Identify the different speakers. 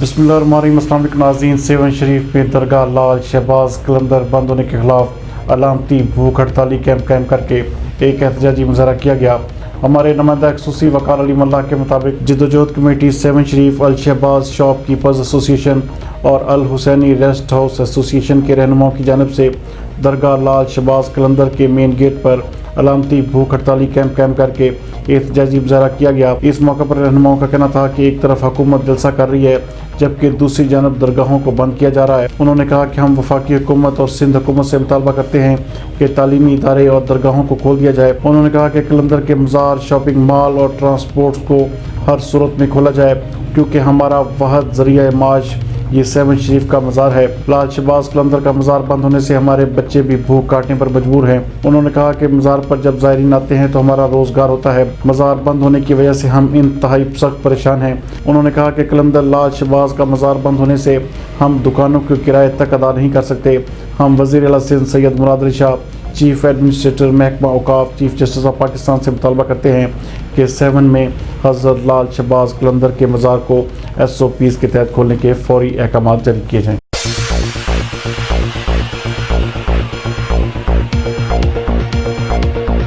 Speaker 1: बिस्मिल्लाहिर्रहमानिर्रहीम। अस्सलाम वालेकुम नाज़रीन। सेवन शरीफ में दरगाह लाल शहबाज कलंदर बंद होने के खिलाफ अलामती भूख हड़ताली कैंप कायम करके एक एहतजाजी मुजाहरा किया गया। हमारे नुमाइंदा खसूसी वकार अली मल्लाह के मुताबिक जद्दोजहद कमेटी सेवन शरीफ अल शहबाज शॉपकीपर्स एसोसिएशन और अल हुसैनी रेस्ट हाउस एसोसिएशन के रहनुमाओं की जानिब से दरगाह लाल शहबाज कलंदर के मेन गेट पर अलामती भूख हड़ताली कैंप कायम करके एहतजाजी मुजाहरा किया गया। इस मौके पर रहनुमाओं का कहना था कि एक तरफ हुकूमत जलसा कर रही है जबकि दूसरी जानब दरगाहों को बंद किया जा रहा है। उन्होंने कहा कि हम वफाकी हुकूमत और सिंध हुकूमत से मुतालबा करते हैं कि तालीमी इदारे और दरगाहों को खोल दिया जाए। उन्होंने कहा कि कलंदर के मज़ार, शॉपिंग मॉल और ट्रांसपोर्ट को हर सूरत में खोला जाए क्योंकि हमारा वाहिद ज़रिया माश ये सेवन शरीफ का मज़ार है। लाल शहबाज कलंदर का मज़ार बंद होने से हमारे बच्चे भी भूख काटने पर मजबूर हैं। उन्होंने कहा कि मज़ार पर जब ज़ायरीन आते हैं तो हमारा रोज़गार होता है। मज़ार बंद होने की वजह से हम इंतहाई सख्त परेशान हैं। उन्होंने कहा कि कलंदर लाल शहबाज का मज़ार बंद होने से हम दुकानों के किराए तक अदा नहीं कर सकते। हम वज़ीर आला सिंध सैयद मुराद अली शाह, चीफ एडमिनिस्ट्रेटर महकमा औकाफ, चीफ जस्टिस ऑफ पाकिस्तान से मुतालबा करते हैं कि 7 में हज़रत लाल शहबाज कलंदर के मज़ार को SOPs के तहत खोलने के फौरी अहकाम जारी किए जाएँ।